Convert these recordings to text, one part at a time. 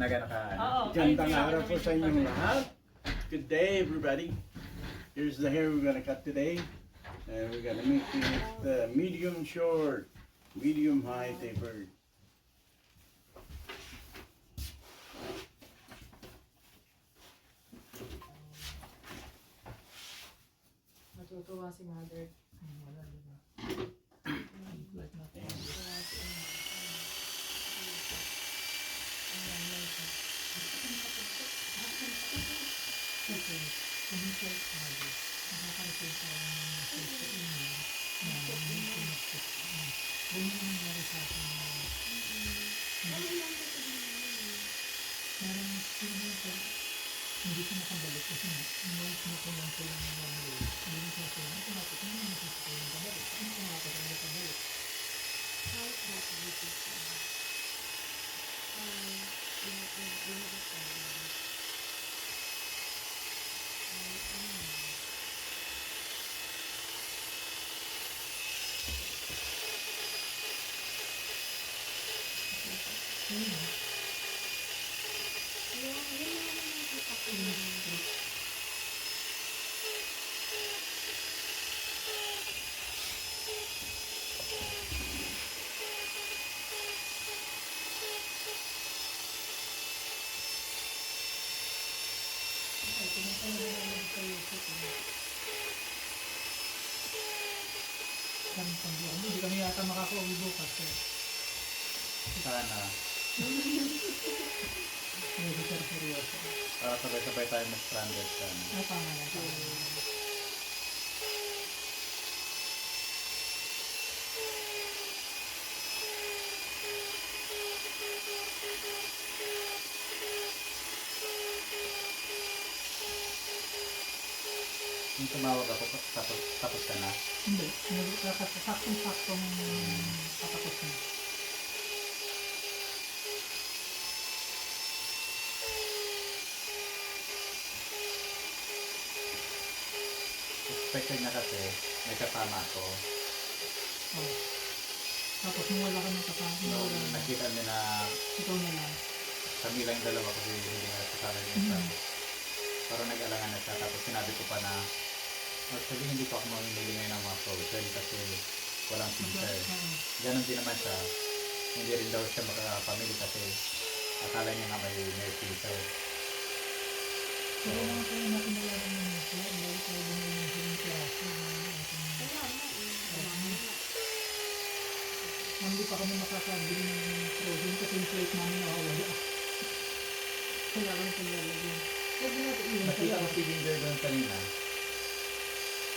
Gandang araw po sa inyong lahat. Good day, everybody. Here's the hair we're gonna cut today. And we're gonna make it medium short, medium high tapered. Natutuwa si mother. Wala, diba? Like natin. Okay. Kung-like tayo, nakaka-receive tayo ng message sa email na may connected. Ganyan ang nangyari sa akin na parang hindi ko nakabalik kasi noise mo ko lang sila ng one way. Hindi ko sila automatic, hindi mo nakasakay yung kabalik. Hindi ko nakakasakay yung kabalik. How is that beautiful? Hindi kami yata makaka-uwi bukas eh. Sana. Medyo seryoso. Para sabay-sabay tayo na-stranded sana. Ay, tama na. Yung tumawag ako, tapos ka na. Hindi. Saktong-saktong patapos na. Expected na kasi, may kasama ako. Oh. Tapos nung wala ka ng kasama, So, nakita niya na ikaw na lang. kami lang dalawa kasi hindi nga kasama yung isa. Parang nag-alangan na siya, tapos sinabi ko pa na actually hindi pa ako mamimili ngayon ng mga frozen kasi walang freezer. Ganon din naman siya. Hindi rin daw siya makakapamili kasi akala niya nga may freezer. Pero mga tayo natin nalaman ng ito, dahil tayo bumili ng yung piraso. Hindi pa kami makakabili ng frozen kasi yung plate namin nakawala. Kailangan ko lalagyan. Pwede natin iwan sa Nakita ko si Ginger doon kanina.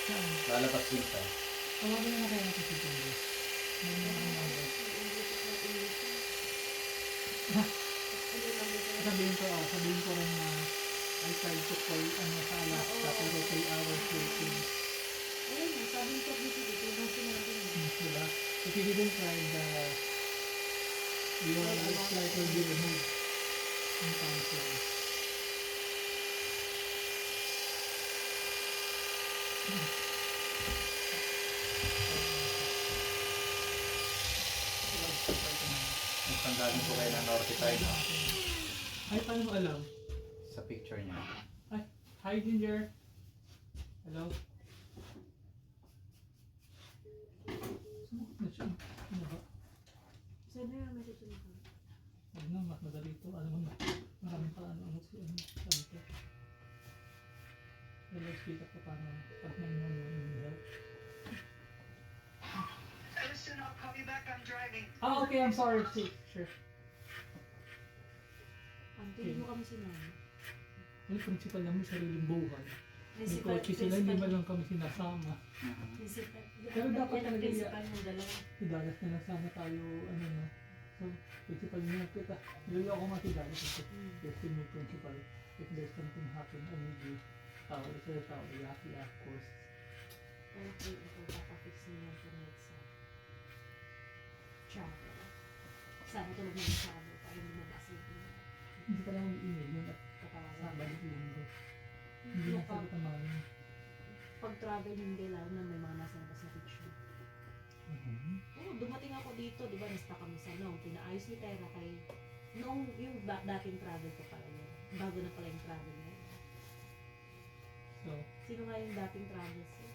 saan? Lalabas din siya. Tawagin na kaya natin si Ginger. May mga number. Sabihin ko rin na I tried to call sa Alaska pero 3 hours waiting. Ayun, sabi ko dito nung sinabi niya. Diba? If you didn't try your flight will be removed in cancel. Tanggalin ko kayo ng Nortify no? Ay, paano mo alam? Sa picture niya. Ay, hi Ginger. Hello. Sumakot na siya. Ano ba? Saan na yung message mo? Huwag na, mas madali ito. Alam mo na, maraming ano si Santo. Let's speak up para pag may help. Edison, I'll call you back. I'm driving. Ah, okay, I'm sorry. Sure. Ang tingin mo kami sinama. Ay, principal namin sariling buhay. May Principal, kotse sila, hindi man lang kami sinasama. Principal. Pero dapat Yan ang talaga principal ng dalawa. Idalas na lang sana tayo, ano na. So, principal niya kita. Hindi ako matidalas kasi testing yung principal. If there's something happen, I need you. Tao, isa tao, lucky of course. Okay, ito papafix niya tonight sa travel. Sana tulog ng travel para hindi mabasag niya. Hindi pa lang mag-email yun at Katawagan. balik linggo. Hindi na sagot ang mga yun. Pag travel hindi, lalo na may mga nasa labas na picture. Oo, dumating ako dito, di ba, nasta kami sa pinaayos ni Tera kay Noong yung dating travel ko pala yun. Bago na pala yung travel na yun. So, Sino nga yung dating travels eh?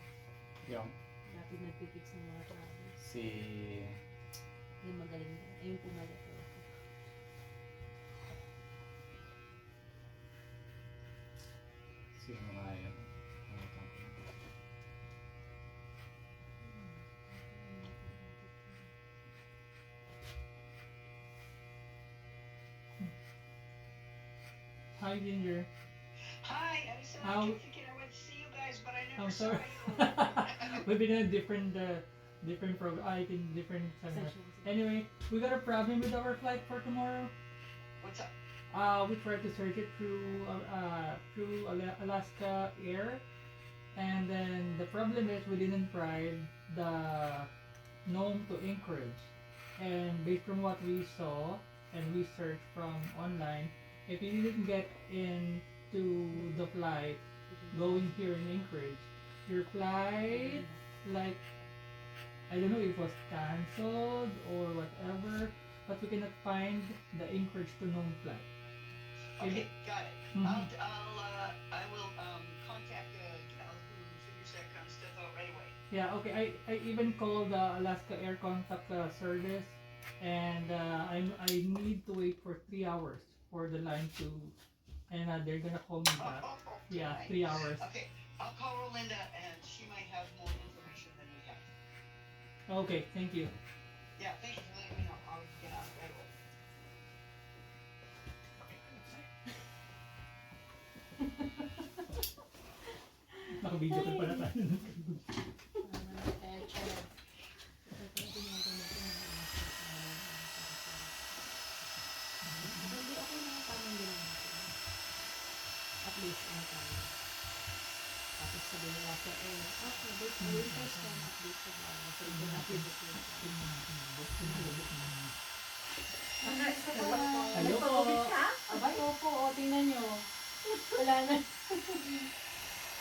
Yung Dating nagpipix ng mga travels. si... Yung magaling na. Yung pumalit ko. Sino nga yun? hi Ginger. Hi, I was How- thinking I would see you guys, but I never I'm saw sorry. you. We've been in a different program. I think different seminar. Sessions. Anyway, we got a problem with our flight for tomorrow. What's up? We tried to search it through Alaska Air, and then the problem is we didn't try the Nome to Anchorage. And based from what we saw and researched from online, if you didn't get into the flight going here in Anchorage, your flight, like, I don't know if it was cancelled or whatever, but we cannot find the Anchorage to Nome flight. Okay, got it. Mhm. I will contact the gal who figures that kind of stuff out right away. Yeah, okay. I even called the Alaska Air Contact Service, and I need to wait for 3 hours for the line to, and they're gonna call me back. Yeah, fine. 3 hours. Okay, I'll call Rolinda and she might have more information than we have. Okay, thank you. Yeah, thank you for letting me know. I'll get out right away. Naka-video ko pala tayo. Hindi ako na tamang ginawa natin. At least ano tayo. Tapos sabihin nila sa okay, wait for the first time update ko ba? So, you can update this later. Hello po. Abay, opo, o, tingnan nyo. Wala na.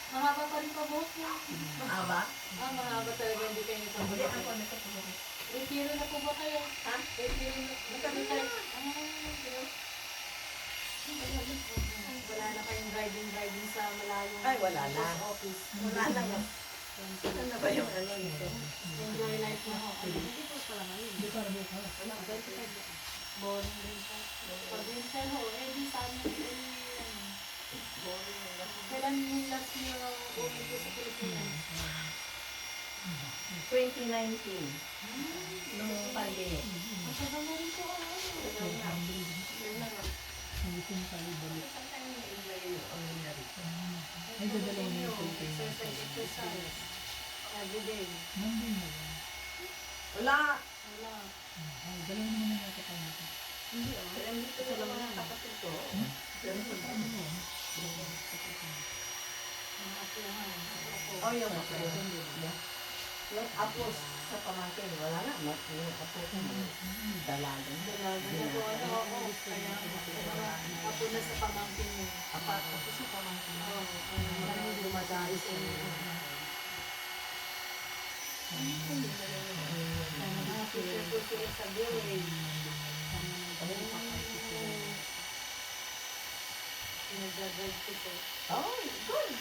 Mahaba pa rin pa buhok niya. Mahaba? Mahaba talaga, hindi kayo Hindi nagpabuhok. ako nagkatulog. 8 years na po ba kayo? Ha? 8 years na Magkano tayo? Wala na kayong driving sa malayong Ay, wala na. post office. Wala na nga. Ano na ba yung ano nito? Enjoy life na ako. Hindi po pala ngayon. Hindi pa rin ako. Wala, 25 Boring din siya. Pag winter ho, di sana kailan yung last niyo uwi ko sa Pilipinas? 2019. Nung pandemic. Matagal na rin po Hindi ko na tayo balik. Sometimes na-enjoy yung ano na rin. Ay, dadalaw na yung Philippines. exercise. Every day. Monday na ba? Wala. Wala. Ay, dalawa naman yung nasa tayo natin. Hindi oh. Kaya dito sa mga kapatid ko. Pero sa Ano mo? Ang apuhan. Oh, yung apo. Yung apo sa pamangkin. Wala na. Yung apo ko. Dalagan. Dalaga na po ano ako. Kaya apo na sa pamangkin mo. Apo sa pamangkin. Oo. Maraming dumadaan sa inyo. Teacher po sila sa village. Nag-drive ko po. Oh, good.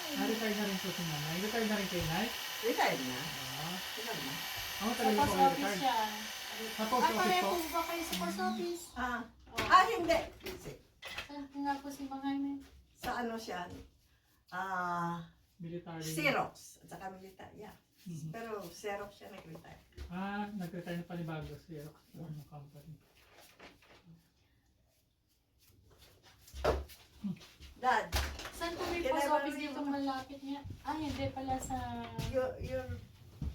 Na-retire na rin po si nanay. Retire na rin kay Nay? Retired na. Ah. Retired na. Ako Sa talaga po post kayo office retire. siya. Sa post office pareho po? po ba kayo sa post office? Hindi. Saan nga po si Mang Jaime? Sa ano siya? Military. Xerox. At saka military. Yeah. Mhm. Pero Xerox siya nag-retire. Nag-retire na panibago si Xerox. Ano company. Dad, Saan po may Can I post borrow office yung dito mga- malapit niya? Hindi pala sa... your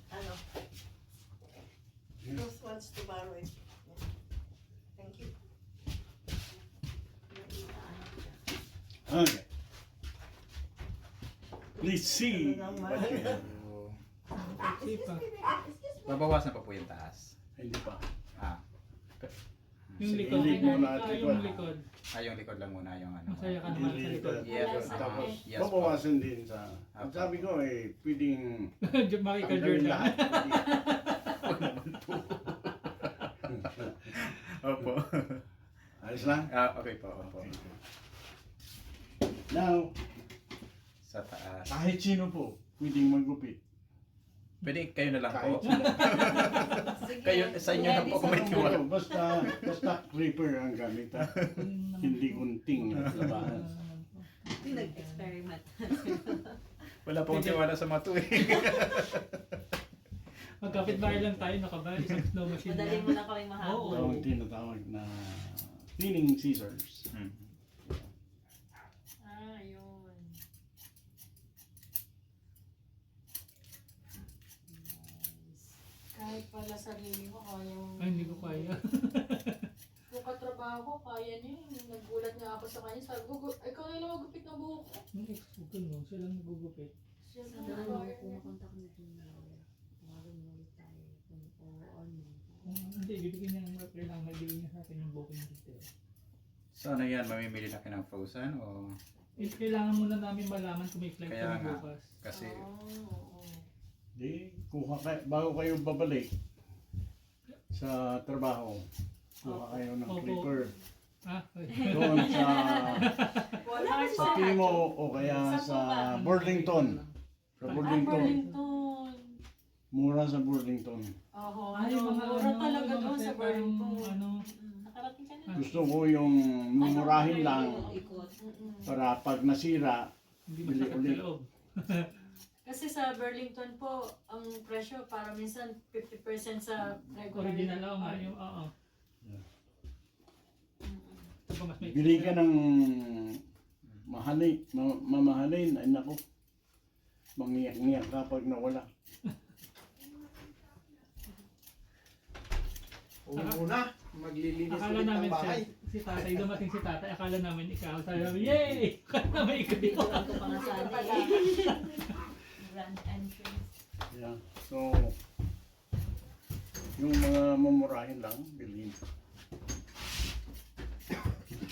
ano? Ruth wants to borrow it. Yeah. Thank you. Okay. Let's see what you have. So, babawasan pa po yung taas. Hindi pa. Ah, Yung Sige, likod. hindi mo na Yung likod. yung likod lang muna yung ano. Masaya ka naman sa likod. Yes, Tapos, yes po. babawasan din sa... Ang sabi ko pwedeng... Michael tanggalin Jordan. lahat. Huwag naman po. Opo. Ayos lang? Okay po, opo. Now, Sa taas. kahit sino po pwedeng magupit. Pwede kayo na lang Kahit po. sino. Sige. Kayo, sa inyo na po kung may tiwala. Basta creeper ang gamit. Ha? Hindi kunting at labahan. Nag-experiment. Wala po akong tiwala sa mga to eh. Magkapit bahay lang tayo, nakabayad isang snow machine Madali lang. mo na kami mahabol. Oo. Ito ang tinatawag na cleaning scissors. Yun. Kahit pala sarili ko, kaya mo. Ay, hindi ko kaya. Kung katrabaho ko, kaya niya. Nagulat nga ako sa kanya. Sabi ko, ikaw na lang magupit ng buhok ko. Yung ex ko ganun, sila lang nagugupit. Siya Sa na daan kaya mo, niya. pumakontak mo dun na tawagan mo ulit tayo kung oo or no. Kung hindi, bibigyan niya ng kailangan maibigay niya sa akin yung booking detail. So ano yan, mamimili na kayo ng frozen o Kailangan muna namin malaman kung may flight Kaya kami nga. bukas. kasi Oo. Di, kuha kayo, bago kayo babalik sa trabaho, kuha kayo ng Opo. clipper. Ah, Doon sa Wala kasi sa Timo o kaya sa Burlington. Sa Burlington. Burlington. Mura sa Burlington. Oo, Ay, mga mura ano, talaga yung doon mga sa parang, Burlington. ano, Nakarating ka na. Gusto ko yung mumurahin lang Ikot. para pag nasira, hindi Bili masakit ulit. sa loob. Kasi sa Burlington po, ang presyo para minsan 50% sa regular. Original lang nga yung, oo. Ito pa mas may bili ka ng mamahalin, ay nako, mangiyak-ngiyak kapag nawala. Una, maglilinis Akala ulit ng namin bahay. si tatay, dumating si tatay, akala namin ikaw. Sabi namin, yay! Akala namin ikaw. Ikutan ko pa nga sana eh. Grand entrance. Yeah. So, yung mga mumurahin lang, bilhin.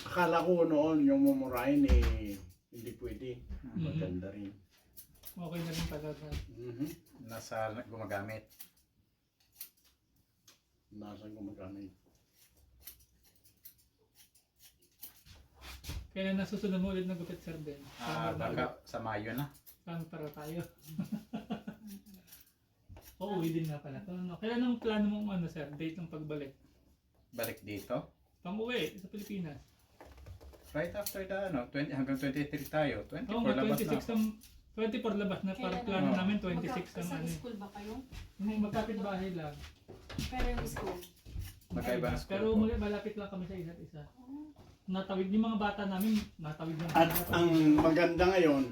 Akala ko noon yung mumurahin eh, hindi pwede. Maganda rin. Okay na rin talaga. nasa gumagamit. Nasa gumagamit. Kaya nasusunod mo ulit ng gupit sir Ben. Baka sa Mayo na. Para tayo. Oo, uwi din nga pala. So, ano, kailan ang plano mong ano sir, date ng pagbalik? Balik dito. Pang-uwi sa Pilipinas. Right after the 20 hanggang 23 tayo. 24 Oo nga, labas na 26 ako. ang 24 labas na para Kailan plano na? namin 26 ang Sa ano. school ba kayo? Hindi, magkapit bahay lang. Pero yung school. Magkaiba ng school Pero po. malapit lang kami sa isa't isa. Natawid yung mga bata namin, natawid lang. At ang maganda ngayon,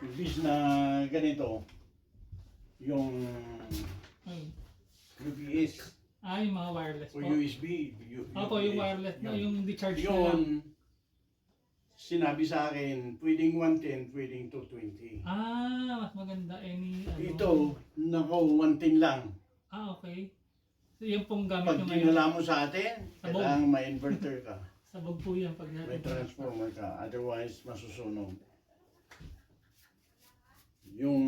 imbis na ganito, yung Ay. UPS Yung mga wireless o po. USB, Opo, yung wireless na, yun. yung di-charge na lang. Yun, sinabi sa akin, pwedeng 110, pwedeng 220. Mas maganda any ano. Ito, nako, 110 lang. Okay. So yung pong gamit Pag nyo ngayon. dinala mo sa atin, Sabog. kailangan may inverter ka, Sabog po yan pag may transformer ka, otherwise masusunog. Yung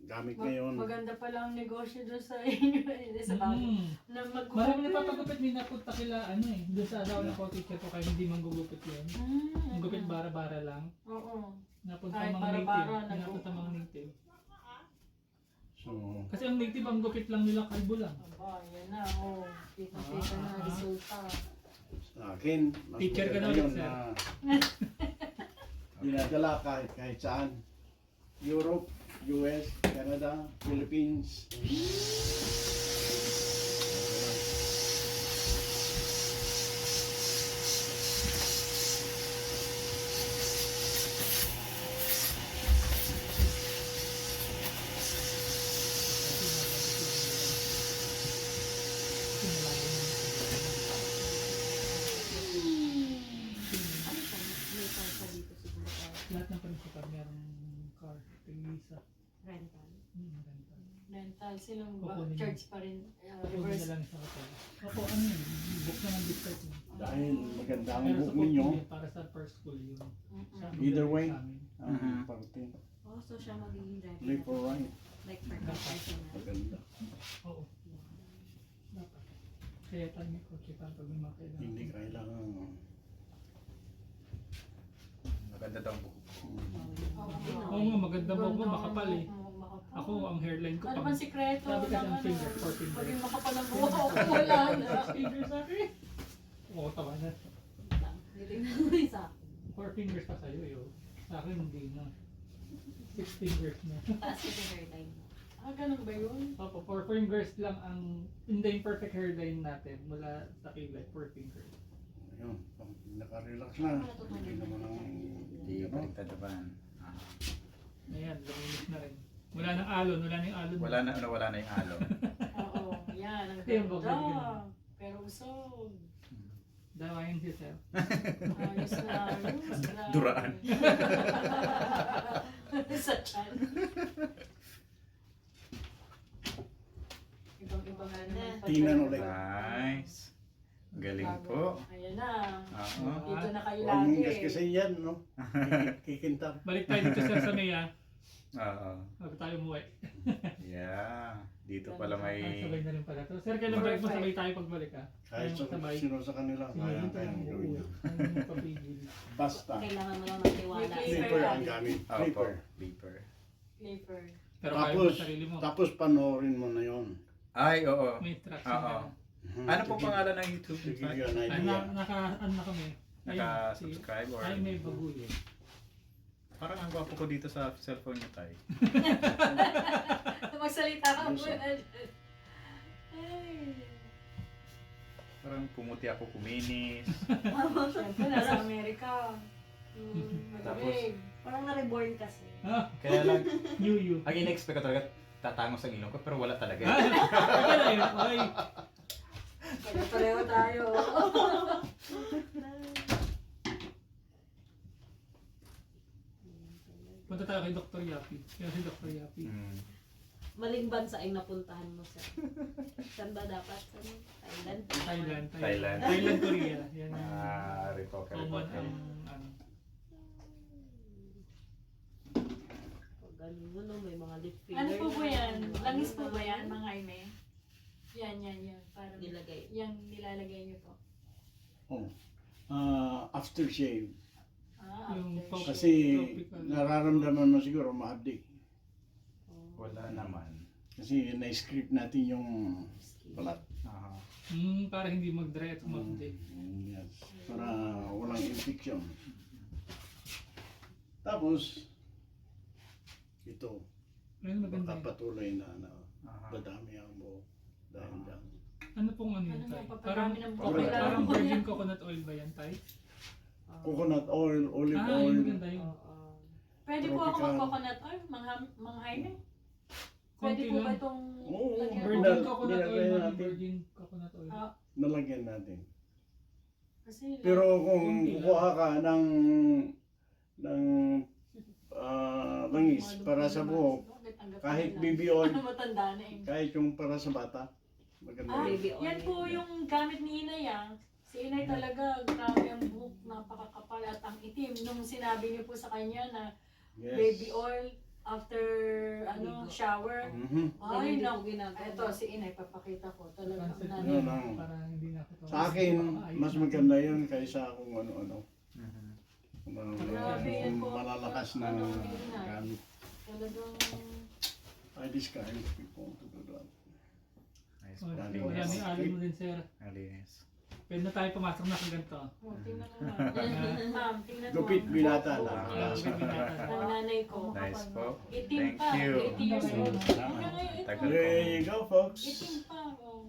gamit ngayon, Maganda pala ang negosyo doon sa inyo. Sa bagay. Na mag- Marami na papagupit, may napunta kila ano eh. Doon sa asawa ng co-teacher ko kaya hindi man gugupit yun. Ang gupit bara-bara lang. Oo. Napunta Kahit mga bara-bara, native. Napunta mga native. so, Kasi ang native, ang gupit lang nila kalbo lang. Aba, yan na. Oh. Kita-kita na resulta. sa akin, mas Teacher ka maganda na ulit, yun sir. na dinadala kahit saan. Europe, US, Canada, Philippines. Ano siya? May parsa dito siguro or Lahat ng principal merong car, tigisa. rental. Rental. Rental. Silang Kukunin charge pa rin. Kunin na Reverse. lang sa hotel. Opo, ano yun? Book na ng district mo. Dahil maganda ang Pero book support ninyo, yun para sa first school yun. Siya ang Either magdadala way. sa amin. ang Mhm. parte, Oh, so siya magiging driver. left or right, Like for personal. maganda. Oo. Dapat. Kaya tayo may kotse pa pag may mga kailangan. Hindi kailangan. Maganda daw ang buhok. Oo nga, maganda mo ako, makapal eh. Ako, ang hairline ko Ano pang... man sikreto Sabi kasi ng ang finger, 4 fingers. Maging makapal ang buhok ako, wala na. Fingers sa akin. Oo, tama na. Hindi mo isa. 4 fingers pa sa'yo yun. Sa akin hindi na. 6 fingers na. Taas ko sa hairline mo. Ganun ba yun? Opo, 4 fingers lang ang... Hindi yung perfect hairline natin mula sa kilay, 4 fingers. Ayun, pag nakarelax na. Hindi naman ang... Hindi pa rin tadaban. Ayan, luminis na rin. Wala nang alon, wala na yung alon. Wala na yung alon. Oo, yan. Ang Ito yung bagay ganda. ganun. Pero usog. Dawayan siya, sir. Ayos na ayos. Grabe. Duraan. Sa chan. Ibang-ibang nga naman. Tingnan ulit. Nice. Galing po. Ayan na. Oo. Dito na kayo Huwag mong lagi. gas kasi yan, no? Kikintab. Balik tayo dito, sir, sa Maya. Oo. Bago tayo umuwi. Yeah. Dito pala Ah, sabay may... na rin pala to. Sir, kailan balik mo? Sabay tayo pagbalik, ha? Kahit sa sabay. sino sa kanila, kaya kayang gawin niya. Ang papigil. Basta. Kailangan mo lang ng tiwala. May Flipper ang gamit. Opo. Flipper. Beeper. Flavor. Pero kaya mo Tapos, sa sarili mo. tapos panoorin mo na yon. Ay, oo. May instruction Oo. ka. Ano pong pangalan ng YouTube? To give you an Ay, idea. ano na kami? Ayun, Naka-subscribe or... Ay, may baguyo. Parang ang gwapo ko dito sa cellphone niyo, Tay. Magsalita ka Ano muna. siya? Ay. Parang pumuti ako, kuminis. Siyempre, nasa Amerika. Malamig. Parang na-reborn kasi. Ah, Kaya lang, new you. ang in-expect ko talaga tatangos ang ilong ko, pero wala talaga. Ah, okay na yun. Ay, Kaya pareho tayo. punta tayo kay Dr. Yapi. Yan si Dr. Yapi. Hmm. Maling bansa ay napuntahan mo sa... Saan ba dapat? Saan? Thailand? Thailand. Thailand. Thailand, Korea. Yan ang Ripoka, common ripoka. ang ano. Pag ganun mo, no, may mga lip filler. Ano po ba yan? na, Langis po ano, ba yan, mga Jaime? Yan. Parang Nilagay. yan nilalagay niyo po. Aftershave. Yung After pang- shave. Kasi Tropical. nararamdaman mo siguro mahabdik. Wala naman. Kasi na-script natin yung balat. Aha. Para hindi mag-dry at umabdi. Yes. Para walang infection. Tapos, ito, Ayun, maganda yun. patuloy na Aha. dadami ang buhok dahil dyan. Ano pong ano yun, Ano Tay? mo, Parang, papadami ng buhok? parang Kailangan virgin coconut oil ba yan, Tay? Coconut oil, olive Ah, oil, yun maganda yun. Pwede po ako Tropical. mag-coconut oil, mga Jaime? Pwede Konti po ba lang. itong Oo, lagyan? Virgin Nilagay coconut oil, natin. ma'am. Virgin coconut oil. Ah, nalagyan natin. kasi Pero kung Kunti lang. kukuha ka ng langis mga para sa naman, buhok, tanggap kahit nila. baby oil, Ano matanda na eh. kahit yung para sa bata, maganda. Ah, Baby oil. yan po yung gamit ni Inay ah. Si Inay talaga, grabe ang buhok, napakakapal at ang itim. Nung sinabi niyo po sa kanya na Yes. baby oil after shower. Mhm. Ay, Hindi naku. ko ginagawa. Ito, si Inay, papakita ko. Talagang Concept nanay. Yun yun, ang- para hindi na ako Sa akin, mas maganda yun kaysa kung ano-ano. Mhm. Grabe yan po. Malalakas na Ano, Inay. gamit. Talagang... I discourage people to do that. Nice. Wala Ang may linis. alin mo din, sir. Ang linis. Pwede na tayo pumasok na sa ganito. Oh, tingnan mo nga. Ma'am, tingnan mo. Gupit binata Buhok lang. ko. Gupit binata. Ng nanay ko. Nice po. Itim Thank pa. you. 80 years old. Salamat. Tingnan nga yung Tagal itim. There you go, folks. Itim pa. Oh.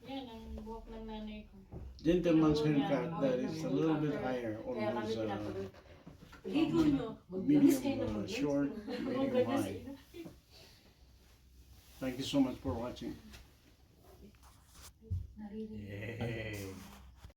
Yan ang buhok ng nanay ko. Gentleman's haircut that is a little bit higher, Kaya kami almost pinapagod. Ligo nyo. medium, kayo ng mag-lens. short, Mag-lens medium high. kayo. Thank you so much for watching. Naririnig. Yay!